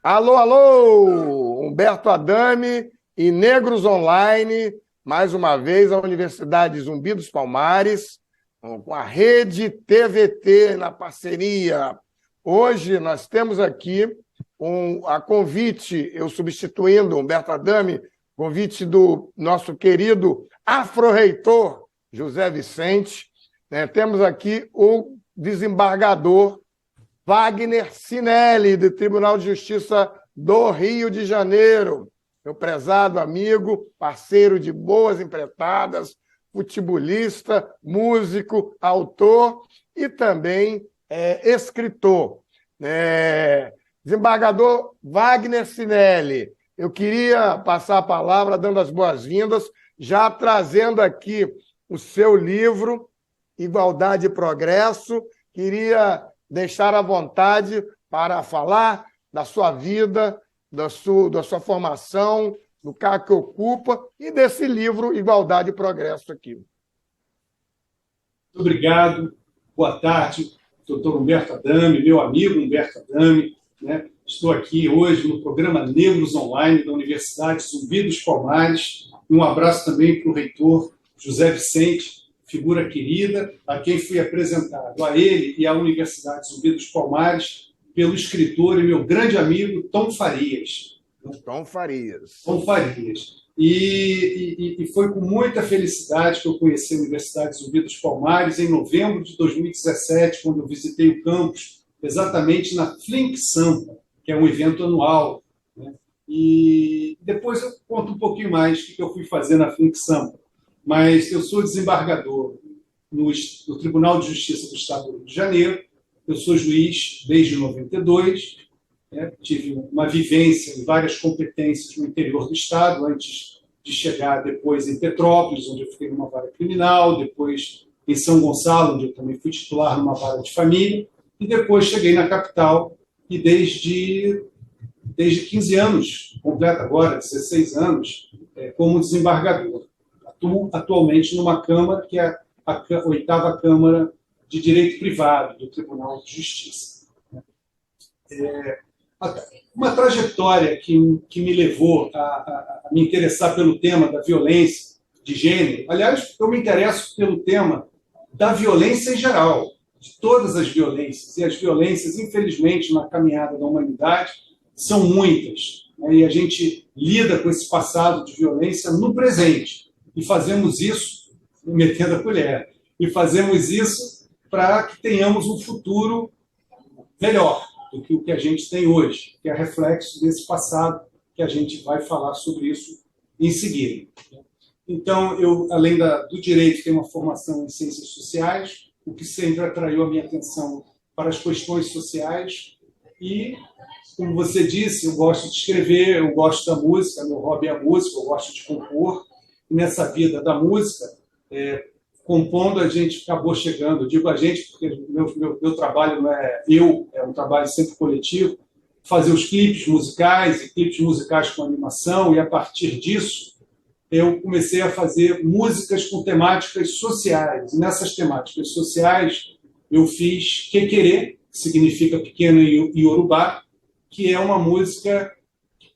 Alô, alô! Humberto Adame e Negros Online, mais uma vez a Universidade Zumbi dos Palmares, com a Rede TVT na parceria. Hoje nós temos aqui a convite, eu substituindo Humberto Adame, convite do nosso querido afro-reitor José Vicente. Temos aqui o desembargador Wagner Cinelli, do Tribunal de Justiça do Rio de Janeiro, meu prezado amigo, parceiro de boas empreitadas, futebolista, músico, autor e também escritor. Desembargador Wagner Cinelli, eu queria passar a palavra dando as boas-vindas, já trazendo aqui o seu livro, Igualdade e Progresso. Queria deixar à vontade para falar da sua vida, da sua formação, do cargo que ocupa e desse livro Igualdade e Progresso aqui. Muito obrigado. Boa tarde, doutor Humberto Adame, meu amigo Humberto Adame. Estou aqui hoje no programa Negros Online da Universidade Zumbi dos Palmares. Um abraço também para o reitor José Vicente, figura querida, a quem fui apresentado, a ele e à Universidade Zumbi dos Palmares, pelo escritor e meu grande amigo Tom Farias. Tom Farias. Tom Farias. E foi com muita felicidade que eu conheci a Universidade Zumbi dos Palmares em novembro de 2017, quando eu visitei o campus, exatamente na Flink Sampa, que é um evento anual. E depois eu conto um pouquinho mais o que eu fui fazer na Flink Sampa. Mas eu sou desembargador no Tribunal de Justiça do Estado do Rio de Janeiro, eu sou juiz desde 92, tive uma vivência em várias competências no interior do Estado, antes de chegar depois em Petrópolis, onde eu fiquei numa vara criminal, depois em São Gonçalo, onde eu também fui titular numa vara de família, e depois cheguei na capital, e desde 15 anos, completa agora, 16 anos, como desembargador. Atualmente numa Câmara, que é a 8ª Câmara de Direito Privado do Tribunal de Justiça. Uma trajetória que me levou a me interessar pelo tema da violência de gênero. Aliás, eu me interesso pelo tema da violência em geral, de todas as violências. E as violências, infelizmente, na caminhada da humanidade, são muitas. E a gente lida com esse passado de violência no presente. E fazemos isso, metendo a colher, e fazemos isso para que tenhamos um futuro melhor do que o que a gente tem hoje, que é reflexo desse passado, que a gente vai falar sobre isso em seguida. Então, eu, além do direito, tenho uma formação em ciências sociais, o que sempre atraiu a minha atenção para as questões sociais, e, como você disse, eu gosto de escrever, eu gosto da música, meu hobby é a música, eu gosto de compor. Nessa vida da música, compondo, a gente acabou chegando, digo a gente porque meu trabalho não é eu, é um trabalho sempre coletivo, fazer os clipes musicais e clipes musicais com animação, e a partir disso eu comecei a fazer músicas com temáticas sociais. E nessas temáticas sociais eu fiz Quequerê, que significa pequeno em Iorubá, que é uma música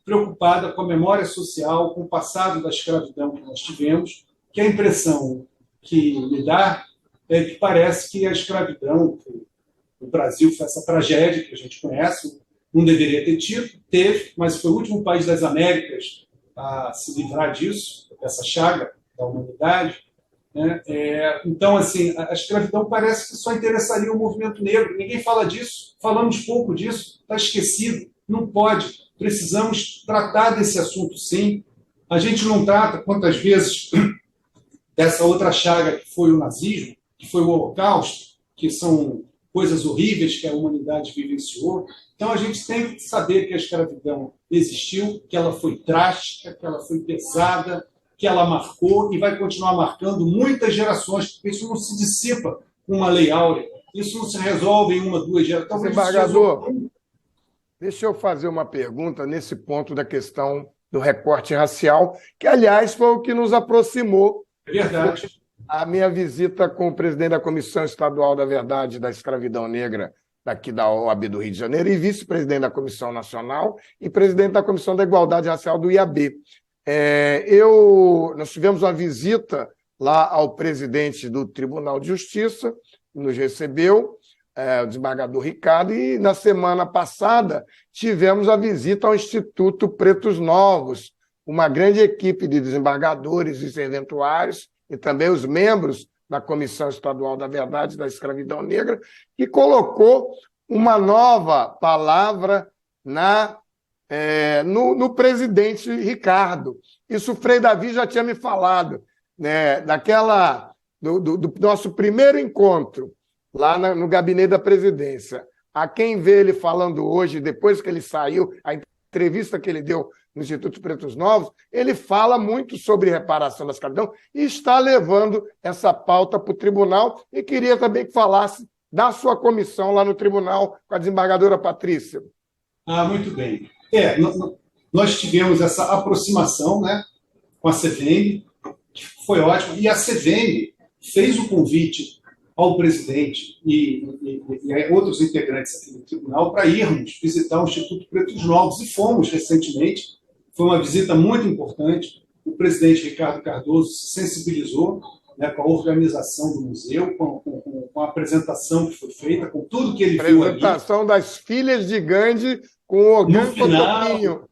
preocupada com a memória social, com o passado da escravidão que nós tivemos, que a impressão que me dá é que parece que a escravidão, que no Brasil foi essa tragédia que a gente conhece, não deveria ter tido, teve, mas foi o último país das Américas a se livrar disso, dessa chaga da humanidade. Então, assim, a escravidão parece que só interessaria o movimento negro. Ninguém fala disso, falamos pouco disso, está esquecido, não pode. Precisamos tratar desse assunto, sim. A gente não trata, quantas vezes, dessa outra chaga que foi o nazismo, que foi o Holocausto, que são coisas horríveis que a humanidade vivenciou. Então, a gente tem que saber que a escravidão existiu, que ela foi drástica, que ela foi pesada, que ela marcou e vai continuar marcando muitas gerações, porque isso não se dissipa com uma lei áurea, isso não se resolve em uma, 2 gerações. Desembargador, deixa eu fazer uma pergunta nesse ponto da questão do recorte racial, que, aliás, foi o que nos aproximou. É verdade. A minha visita com o presidente da Comissão Estadual da Verdade da Escravidão Negra daqui da OAB do Rio de Janeiro, e vice-presidente da Comissão Nacional e presidente da Comissão da Igualdade Racial do IAB. Nós tivemos uma visita lá ao presidente do Tribunal de Justiça, que nos recebeu, o desembargador Ricardo, e na semana passada tivemos a visita ao Instituto Pretos Novos, uma grande equipe de desembargadores e serventuários, e também os membros da Comissão Estadual da Verdade da Escravidão Negra, que colocou uma nova palavra no presidente Ricardo. Isso o Frei Davi já tinha me falado, né, do nosso primeiro encontro, lá no gabinete da presidência. A quem vê ele falando hoje, depois que ele saiu, a entrevista que ele deu no Instituto Pretos Novos, ele fala muito sobre reparação da escravidão e está levando essa pauta para o tribunal, e queria também que falasse da sua comissão lá no tribunal com a desembargadora Patrícia. Muito bem. Nós tivemos essa aproximação, né, com a CVM, que foi ótimo, e a CVM fez o convite ao presidente e a outros integrantes aqui do tribunal para irmos visitar o Instituto Pretos Novos, e fomos recentemente. Foi uma visita muito importante. O presidente Ricardo Cardoso se sensibilizou, né, com a organização do museu, com a apresentação que foi feita, com tudo que ele viu ali. Apresentação das filhas de Gandhi com o Ogan Cotoquinho.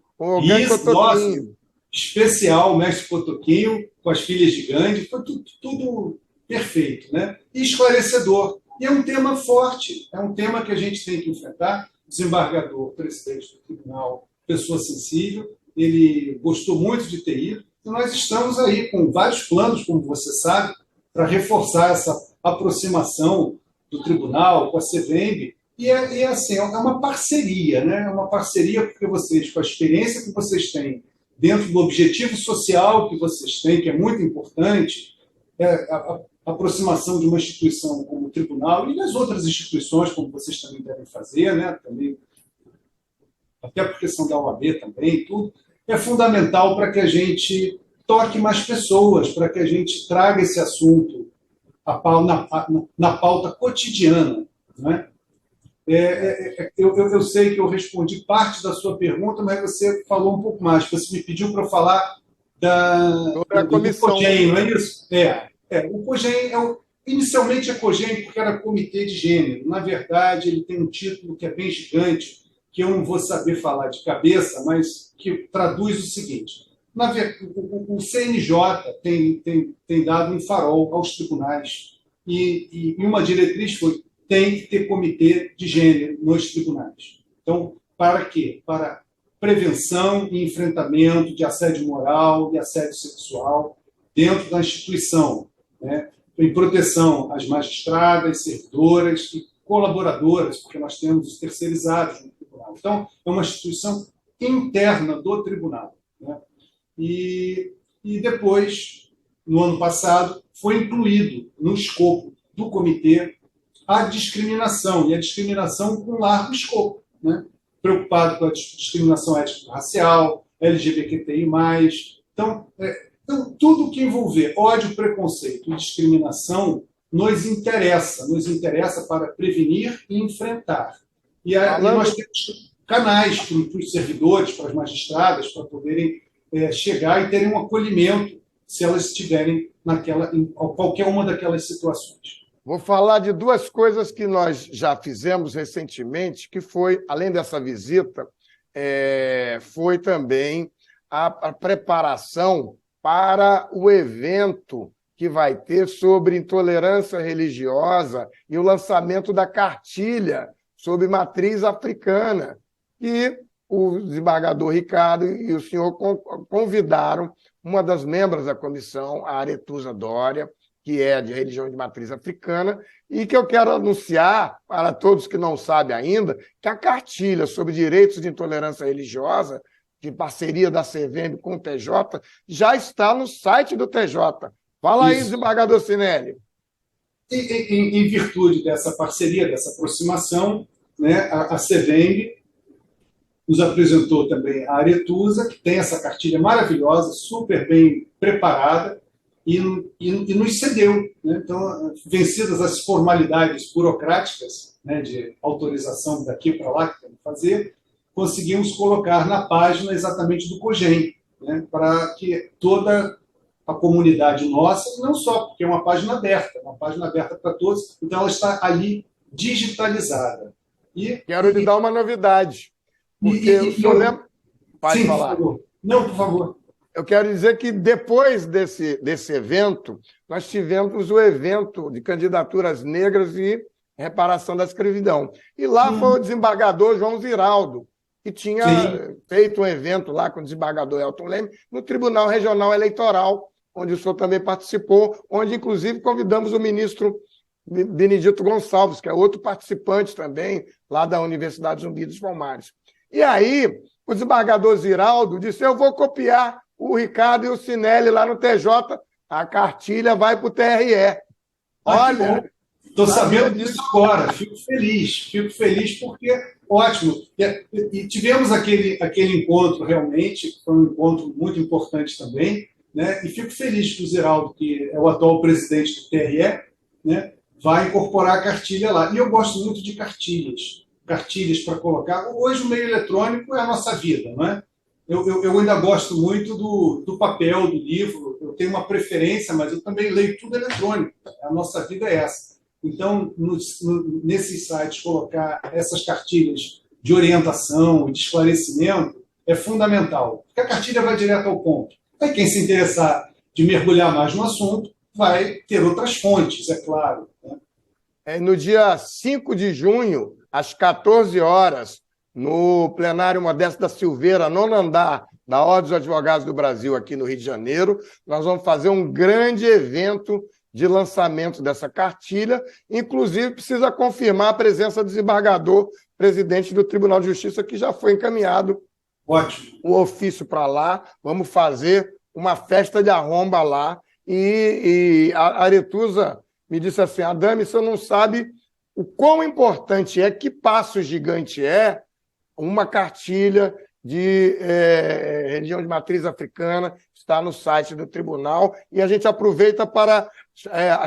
Nossa, especial, o mestre Cotoquinho, com as filhas de Gandhi. Foi tudo perfeito, né? E esclarecedor. E é um tema forte, é um tema que a gente tem que enfrentar. O desembargador, presidente do tribunal, pessoa sensível, ele gostou muito de ter ido, e nós estamos aí com vários planos, como você sabe, para reforçar essa aproximação do tribunal com a CVM, e assim, é uma parceria, né? É uma parceria porque vocês, com a experiência que vocês têm, dentro do objetivo social que vocês têm, que é muito importante, a aproximação de uma instituição como o tribunal e das outras instituições, como vocês também devem fazer, né? Também, até por questão da OAB também, tudo, é fundamental para que a gente toque mais pessoas, para que a gente traga esse assunto na pauta cotidiana, né? Eu sei que eu respondi parte da sua pergunta, mas você falou um pouco mais. Você me pediu para eu falar do COGEM, não é isso? O COGEM inicialmente é COGEM porque era Comitê de Gênero. Na verdade, ele tem um título que é bem gigante, que eu não vou saber falar de cabeça, mas que traduz o seguinte: o CNJ tem dado um farol aos tribunais, e uma diretriz foi: tem que ter comitê de gênero nos tribunais. Então, para quê? Para prevenção e enfrentamento de assédio moral e assédio sexual dentro da instituição, né? Em proteção às magistradas, servidoras e colaboradoras, porque nós temos os terceirizados no tribunal. Então, é uma instituição interna do tribunal, né? E depois, no ano passado, foi incluído no escopo do comitê a discriminação, e a discriminação com largo escopo, né? Preocupado com a discriminação étnico-racial, LGBTQI+. Então, tudo que envolver ódio, preconceito e discriminação nos interessa para prevenir e enfrentar. E nós temos canais para os servidores, para as magistradas, para poderem chegar e terem um acolhimento se elas estiverem em qualquer uma daquelas situações. Vou falar de duas coisas que nós já fizemos recentemente, que foi, além dessa visita, foi também a preparação para o evento que vai ter sobre intolerância religiosa e o lançamento da cartilha sobre matriz africana, que o desembargador Ricardo e o senhor convidaram uma das membros da comissão, a Aretusa Dória, que é de religião de matriz africana, e que eu quero anunciar para todos que não sabem ainda, que a cartilha sobre direitos de intolerância religiosa, de parceria da CVM com o TJ, já está no site do TJ. Fala aí, desembargador Cinelli. Em virtude dessa parceria, dessa aproximação, né, a CVM nos apresentou também a Aretusa, que tem essa cartilha maravilhosa, super bem preparada, e nos cedeu. Né? Então, vencidas as formalidades burocráticas, né, de autorização daqui para lá que tem que fazer, conseguimos colocar na página exatamente do COGEM, né, para que toda a comunidade nossa, não só, porque é uma página aberta para todos, então ela está ali digitalizada. Quero lhe dar uma novidade, porque o senhor lembra... Pode sim, falar. por favor. Não, por favor. Eu quero dizer que depois desse evento, nós tivemos o evento de candidaturas negras e reparação da escravidão. E lá foi o desembargador João Ziraldo, que tinha feito um evento lá com o desembargador Elton Leme no Tribunal Regional Eleitoral, onde o senhor também participou, onde, inclusive, convidamos o ministro Benedito Gonçalves, que é outro participante também, lá da Universidade Zumbi dos Palmares. E aí, o desembargador Ziraldo disse, eu vou copiar o Ricardo e o Sinelli lá no TJ, a cartilha vai para o TRE. Olha... Estou sabendo disso agora, fico feliz porque, ótimo. E tivemos aquele encontro realmente, foi um encontro muito importante também, né? E fico feliz que o Ziraldo, que é o atual presidente do TRE, né, vai incorporar a cartilha lá. E eu gosto muito de cartilhas para colocar. Hoje o meio eletrônico é a nossa vida, não é? Eu ainda gosto muito do papel, do livro, eu tenho uma preferência, mas eu também leio tudo eletrônico, a nossa vida é essa. Então, nesses sites, colocar essas cartilhas de orientação e de esclarecimento é fundamental, porque a cartilha vai direto ao ponto. Aí quem se interessar de mergulhar mais no assunto vai ter outras fontes, é claro. Né? No dia 5 de junho, às 14 horas, no plenário Modesto da Silveira, nono andar da Ordem dos Advogados do Brasil, aqui no Rio de Janeiro, nós vamos fazer um grande evento de lançamento dessa cartilha, inclusive precisa confirmar a presença do desembargador, presidente do Tribunal de Justiça, que já foi encaminhado o ofício para lá. Vamos fazer uma festa de arromba lá. E a Aretusa me disse assim, Adame, você não sabe o quão importante é, que passo gigante é uma cartilha de religião de matriz africana, está no site do tribunal, e a gente aproveita para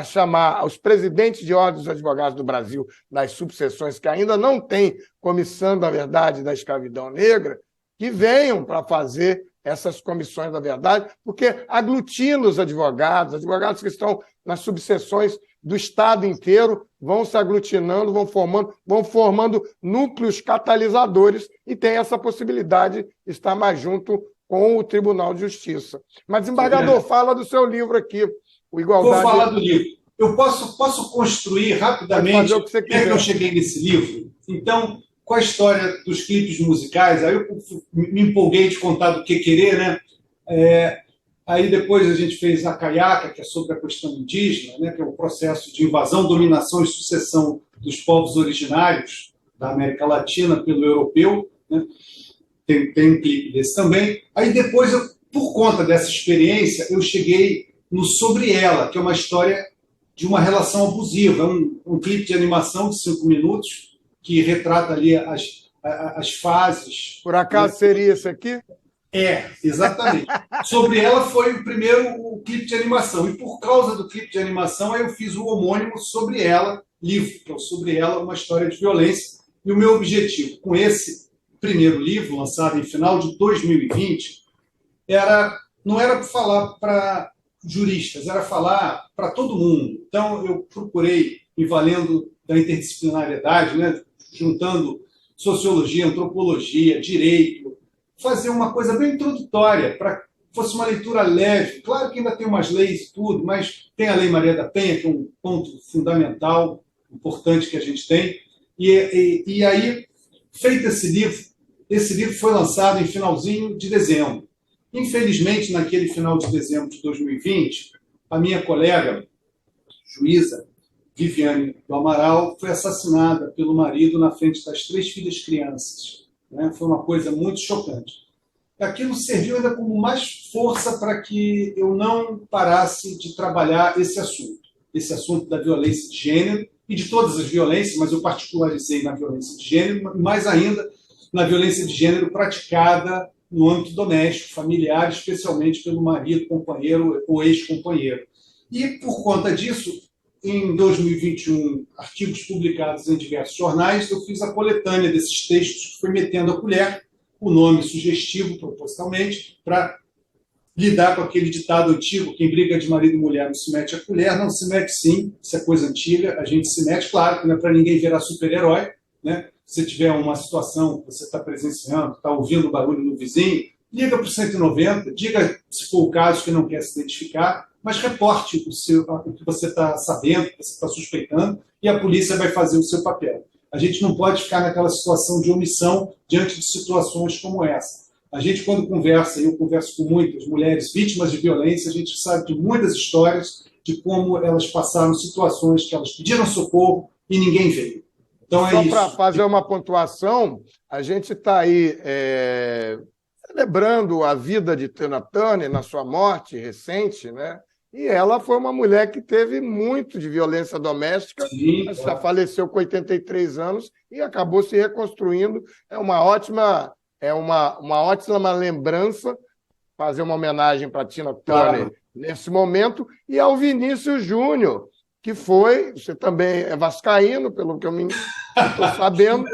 chamar os presidentes de ordens dos advogados do Brasil, das subseções que ainda não têm comissão da verdade da escravidão negra, que venham para fazer essas comissões da verdade, porque aglutina os advogados que estão nas subseções do Estado inteiro, vão se aglutinando, vão formando núcleos catalisadores e tem essa possibilidade de estar mais junto com o Tribunal de Justiça. Mas, desembargador, fala do seu livro aqui, o Igualdade... Vou falar do livro. Eu posso construir rapidamente como é que eu cheguei nesse livro. Então, com a história dos clipes musicais, aí eu me empolguei de contar do que querer, né? Aí depois a gente fez a Caiaca, que é sobre a questão indígena, né, que é o processo de invasão, dominação e sucessão dos povos originários da América Latina pelo europeu. Né? Tem um clipe desse também. Aí depois, por conta dessa experiência, eu cheguei no Sobre Ela, que é uma história de uma relação abusiva. Um clipe de animação de 5 minutos que retrata ali as fases. Por acaso seria esse aqui? Exatamente. Sobre Ela foi o primeiro clipe de animação. E por causa do clipe de animação, aí eu fiz o homônimo Sobre Ela, livro, que é o Sobre Ela, uma história de violência. E o meu objetivo com esse primeiro livro, lançado em final de 2020, não era falar para juristas, era falar para todo mundo. Então, eu procurei, me valendo da interdisciplinariedade, né, juntando sociologia, antropologia, direito, fazer uma coisa bem introdutória, para que fosse uma leitura leve. Claro que ainda tem umas leis e tudo, mas tem a Lei Maria da Penha, que é um ponto fundamental, importante que a gente tem. E aí, feito esse livro foi lançado em finalzinho de dezembro. Infelizmente, naquele final de dezembro de 2020, a minha colega, juíza Viviane do Amaral, foi assassinada pelo marido na frente das 3 filhas crianças. Né? Foi uma coisa muito chocante. Aquilo serviu ainda como mais força para que eu não parasse de trabalhar esse assunto da violência de gênero e de todas as violências, mas eu particularizei na violência de gênero, mais ainda na violência de gênero praticada no âmbito doméstico, familiar, especialmente pelo marido, companheiro ou ex-companheiro. E, por conta disso, em 2021, artigos publicados em diversos jornais, eu fiz a coletânea desses textos, que foi metendo a colher, o nome sugestivo, propositalmente, para lidar com aquele ditado antigo: quem briga de marido e mulher não se mete a colher. Não se mete, sim, isso é coisa antiga, a gente se mete, claro, que não é para ninguém virar super-herói, né? Se tiver uma situação que você está presenciando, está ouvindo barulho no vizinho, liga para o 190, diga, se for o caso, que não quer se identificar, mas reporte o que você está sabendo, o que você está suspeitando, e a polícia vai fazer o seu papel. A gente não pode ficar naquela situação de omissão diante de situações como essa. A gente, quando conversa, e eu converso com muitas mulheres vítimas de violência, a gente sabe de muitas histórias de como elas passaram situações que elas pediram socorro e ninguém veio. Então é isso. Só para fazer uma pontuação, a gente está aí celebrando a vida de Tina Turner na sua morte recente, né? E ela foi uma mulher que teve muito de violência doméstica. Sim, já claro. faleceu com 83 anos e acabou se reconstruindo. É uma ótima lembrança fazer uma homenagem para Tina Turner nesse momento, e ao Vinícius Júnior, que foi, você também é vascaíno, pelo que eu estou sabendo,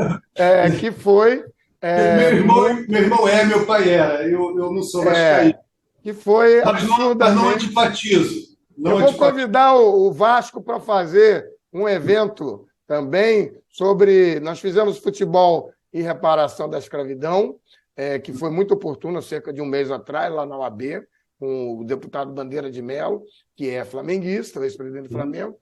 que foi... meu irmão meu pai era, eu não sou vascaíno. Que foi mas não antipatizo. Eu vou convidar o Vasco para fazer um evento também sobre... Nós fizemos futebol e reparação da escravidão, que foi muito oportuno, cerca de um mês atrás, lá na OAB, com o deputado Bandeira de Mello, que é flamenguista, ex-presidente do Flamengo.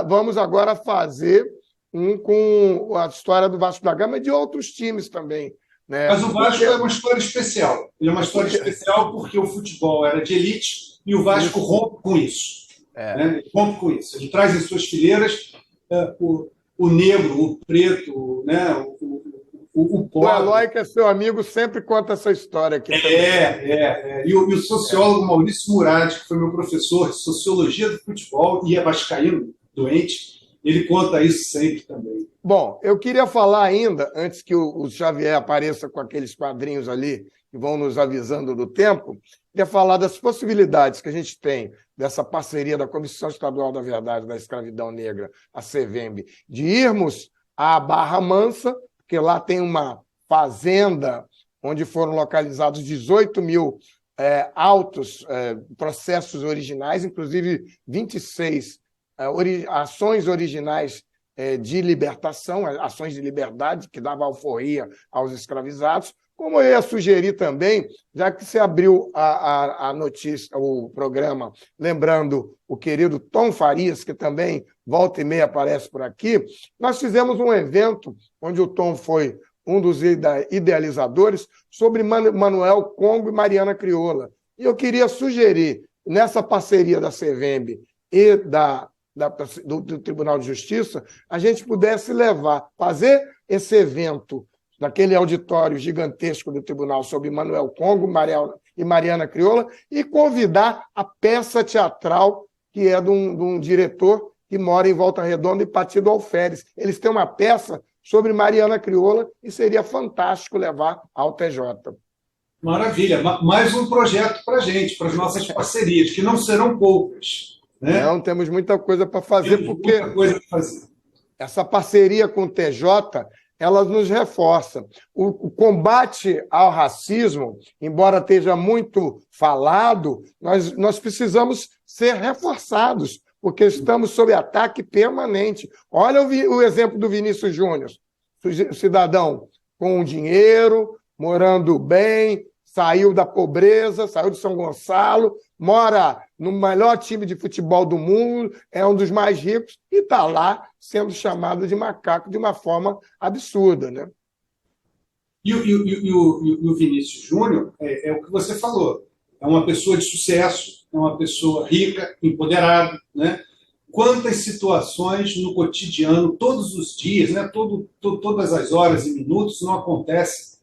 Vamos agora fazer um com a história do Vasco da Gama e de outros times também. Né? Mas o Vasco é uma história especial. Ele é uma história especial porque o futebol era de elite e o Vasco rompe com isso. Né? Ele rompe com isso. Ele traz em suas fileiras o negro, o preto, né? O pobre. O Eloy, que é seu amigo, sempre conta essa história aqui. E o sociólogo Maurício Murad, que foi meu professor de sociologia do futebol e é vascaíno doente, ele conta isso sempre também. Bom, eu queria falar ainda, antes que o Xavier apareça com aqueles quadrinhos ali que vão nos avisando do tempo, queria falar das possibilidades que a gente tem dessa parceria da Comissão Estadual da Verdade da Escravidão Negra, a CVEMB, de irmos à Barra Mansa, porque lá tem uma fazenda onde foram localizados 18 mil autos, processos originais, inclusive 26 ações originais de libertação, ações de liberdade, que dava alforria aos escravizados. Como eu ia sugerir também, já que você abriu a notícia, o programa, lembrando o querido Tom Farias, que também volta e meia aparece por aqui, nós fizemos um evento onde o Tom foi um dos idealizadores, sobre Manuel Congo e Mariana Crioula. E eu queria sugerir, nessa parceria da CVEMB e do Tribunal de Justiça, a gente pudesse fazer esse evento naquele auditório gigantesco do tribunal sobre Manuel Congo e Mariana Crioula e convidar a peça teatral que é de um diretor que mora em Volta Redonda e Partido Alferes. Eles têm uma peça sobre Mariana Crioula e seria fantástico levar ao TJ. Maravilha. Mais um projeto para a gente, para as nossas parcerias, que não serão poucas. Né? Não, temos muita coisa para fazer, porque muita coisa para fazer. Essa parceria com o TJ, ela nos reforça. O combate ao racismo, embora esteja muito falado, nós precisamos ser reforçados, porque estamos sob ataque permanente. Olha o exemplo do Vinícius Júnior, cidadão com dinheiro, morando bem, saiu da pobreza, saiu de São Gonçalo, mora no melhor time de futebol do mundo, é um dos mais ricos e está lá sendo chamado de macaco de uma forma absurda. Né? E o Vinícius Júnior é o que você falou. É uma pessoa de sucesso, é uma pessoa rica, empoderada. Né? Quantas situações no cotidiano, todos os dias, né? Todas as horas e minutos, não acontece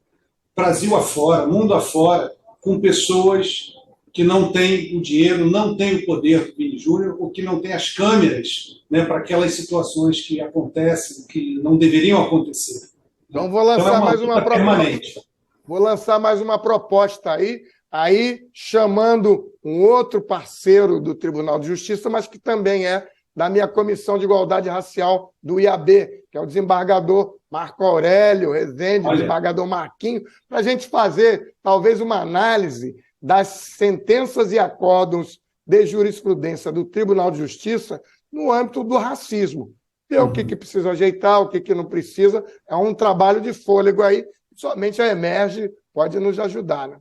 Brasil afora, mundo afora, com pessoas que não têm o dinheiro, não têm o poder do Vini Júnior, ou que não têm as câmeras, né, para aquelas situações que acontecem, que não deveriam acontecer. Então vou lançar mais uma proposta. Vou lançar mais uma proposta aí aí chamando um outro parceiro do Tribunal de Justiça, mas que também é da minha Comissão de Igualdade Racial do IAB, que é o desembargador Marco Aurélio Rezende, o desembargador Marquinho, para a gente fazer, talvez, uma análise das sentenças e acórdãos de jurisprudência do Tribunal de Justiça no âmbito do racismo. Ver o que precisa ajeitar, o que não precisa. É um trabalho de fôlego aí, somente a Emerge pode nos ajudar, né?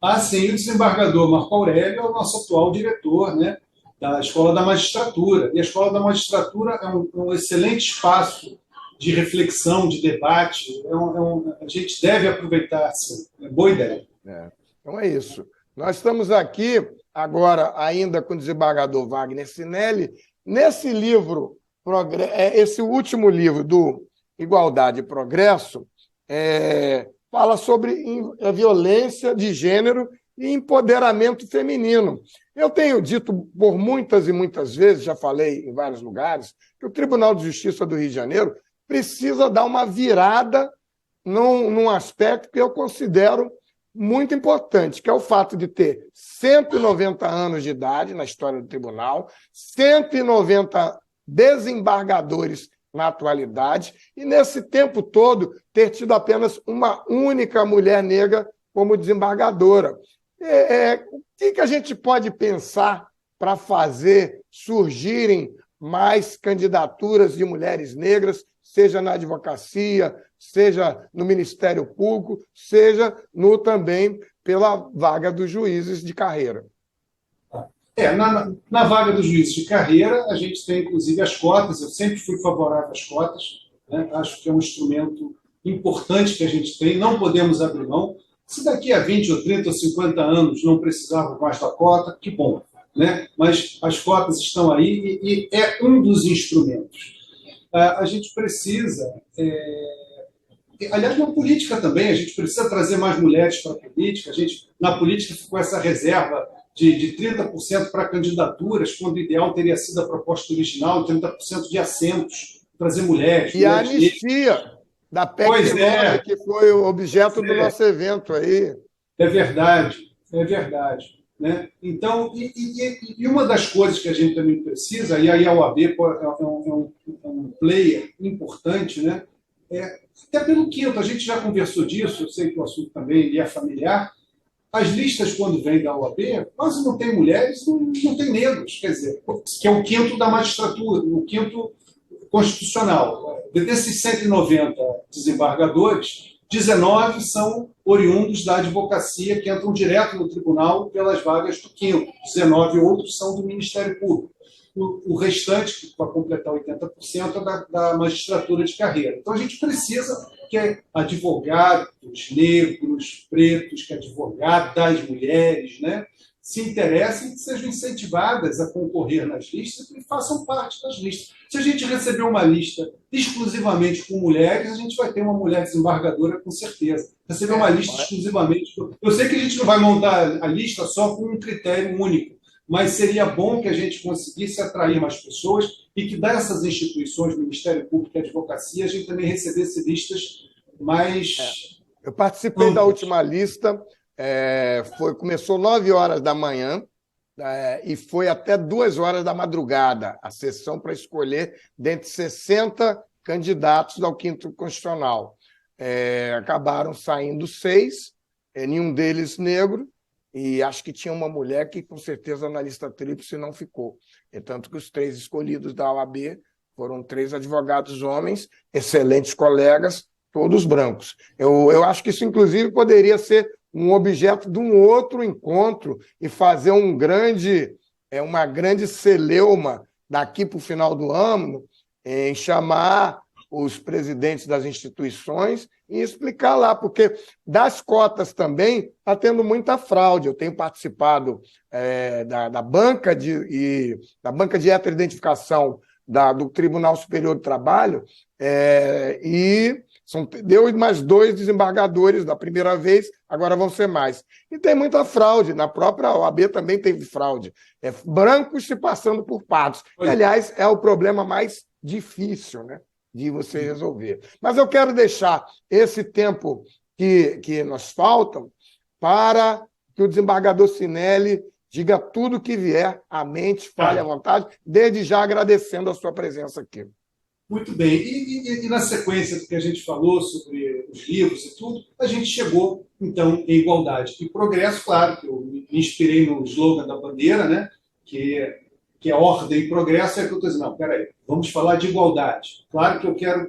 Ah, sim, o desembargador Marco Aurélio é o nosso atual diretor, né, da Escola da Magistratura. E a Escola da Magistratura é um excelente espaço de reflexão, de debate. A gente deve aproveitar, sim. É boa ideia. Então é isso. Nós estamos aqui agora ainda com o desembargador Wagner Sinelli, nesse livro, esse último livro do Igualdade e Progresso, fala sobre a violência de gênero e empoderamento feminino. Eu tenho dito por muitas e muitas vezes, já falei em vários lugares, que o Tribunal de Justiça do Rio de Janeiro precisa dar uma virada num aspecto que eu considero muito importante, que é o fato de ter 190 anos de idade na história do tribunal, 190 desembargadores na atualidade, e nesse tempo todo ter tido apenas uma única mulher negra como desembargadora. O que a gente pode pensar para fazer surgirem mais candidaturas de mulheres negras, seja na advocacia, seja no Ministério Público, seja também pela vaga dos juízes de carreira? Na vaga dos juízes de carreira, a gente tem, inclusive, as cotas. Eu sempre fui favorável às cotas, né? Acho que é um instrumento importante que a gente tem, não podemos abrir mão. Se daqui a 20 ou 30 ou 50 anos não precisarmos mais da cota, que bom, né? Mas as cotas estão aí e é um dos instrumentos. A gente precisa... Aliás, na política também, a gente precisa trazer mais mulheres para a política. Na política ficou essa reserva de 30% para candidaturas, quando o ideal teria sido a proposta original, 30% de assentos, trazer mulheres. E a anistia da PEC 9, que foi o objeto do nosso evento aí. É verdade. Né? Então, e uma das coisas que a gente também precisa, e aí a OAB é um player importante, né? Até pelo quinto, a gente já conversou disso, eu sei que o assunto também lhe é familiar. As listas, quando vêm da OAB, quase não tem mulheres, não tem negros, quer dizer, que é o quinto da magistratura, o quinto constitucional. Desses 190 desembargadores, 19 são oriundos da advocacia, que entram direto no tribunal pelas vagas do quinto. 19 outros são do Ministério Público. O restante, que vai completar 80%, é da magistratura de carreira. Então, a gente precisa que advogados negros, pretos, que advogadas mulheres, né, se interessem e sejam incentivadas a concorrer nas listas e façam parte das listas. Se a gente receber uma lista exclusivamente com mulheres, a gente vai ter uma mulher desembargadora com certeza. Receber uma lista exclusivamente... Eu sei que a gente não vai montar a lista só com um critério único, mas seria bom que a gente conseguisse atrair mais pessoas e que dessas instituições, Ministério Público e Advocacia, a gente também recebesse listas mais... Eu participei da última lista, começou 9 horas da manhã e foi até 2 horas da madrugada a sessão para escolher dentre 60 candidatos ao quinto constitucional. Acabaram saindo 6, nenhum deles negro, e acho que tinha uma mulher que, com certeza, na lista tríplice não ficou. Tanto que os 3 escolhidos da OAB foram 3 advogados homens, excelentes colegas, todos brancos. Eu acho que isso, inclusive, poderia ser um objeto de um outro encontro e fazer uma grande celeuma daqui para o final do ano, em chamar os presidentes das instituições e explicar lá, porque das cotas também está tendo muita fraude. Eu tenho participado da banca de heteroidentificação do Tribunal Superior do Trabalho e deu mais 2 desembargadores da primeira vez, agora vão ser mais. E tem muita fraude, na própria OAB também teve fraude. Brancos se passando por pardos. Aliás, é o problema mais difícil, né, de você resolver. Mas eu quero deixar esse tempo que nos faltam para que o desembargador Cinelli diga tudo o que vier à mente, fale à vontade, desde já agradecendo a sua presença aqui. Muito bem. E na sequência do que a gente falou sobre os livros e tudo, a gente chegou, então, em igualdade e progresso. Claro que eu me inspirei no slogan da bandeira, né? que é ordem e progresso, é que eu estou dizendo, não, peraí, vamos falar de igualdade. Claro que eu quero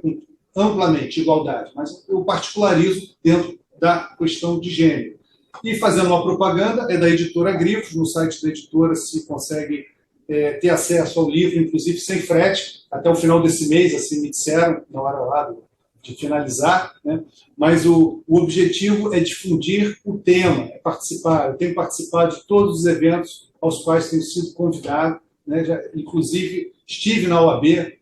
amplamente igualdade, mas eu particularizo dentro da questão de gênero. E fazendo uma propaganda, é da editora Grifos, no site da editora se consegue ter acesso ao livro, inclusive sem frete, até o final desse mês, assim me disseram, na hora lá de finalizar, né? Mas o objetivo é difundir o tema, é participar. Eu tenho participado de todos os eventos aos quais tenho sido convidado, né? Inclusive, estive na OAB,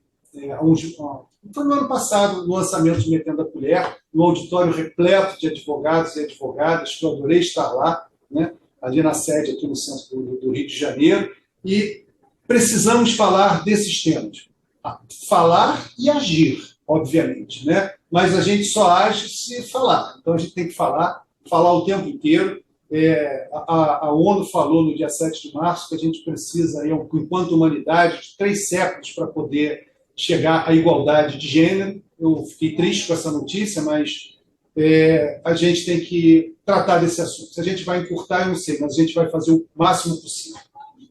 foi no ano passado, no lançamento de Metendo a Colher, no auditório repleto de advogados e advogadas, que eu adorei estar lá, né? Ali na sede, aqui no centro do Rio de Janeiro, e precisamos falar desses temas. Falar e agir, obviamente, né? Mas a gente só age se falar. Então a gente tem que falar o tempo inteiro. A ONU falou no dia 7 de março que a gente precisa, enquanto humanidade, de 3 séculos para poder chegar à igualdade de gênero. Eu fiquei triste com essa notícia, mas a gente tem que tratar desse assunto. Se a gente vai encurtar, eu não sei, mas a gente vai fazer o máximo possível.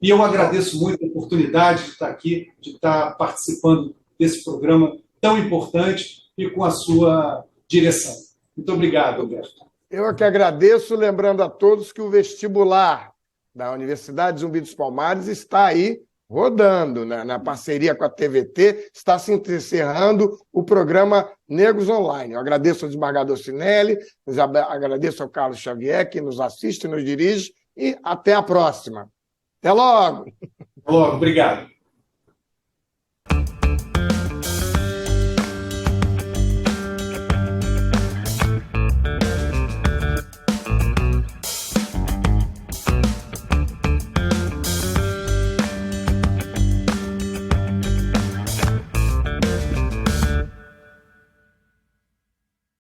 E eu agradeço muito a oportunidade de estar aqui, de estar participando desse programa tão importante e com a sua direção. Muito obrigado, Alberto. Eu é que agradeço, lembrando a todos que o vestibular da Universidade Zumbi dos Palmares está aí rodando, né? Na parceria com a TVT, está se encerrando o programa Negros Online. Eu agradeço ao desembargador Cinelli, agradeço ao Carlos Xavier, que nos assiste e nos dirige, e até a próxima. Até logo! Até logo, obrigado.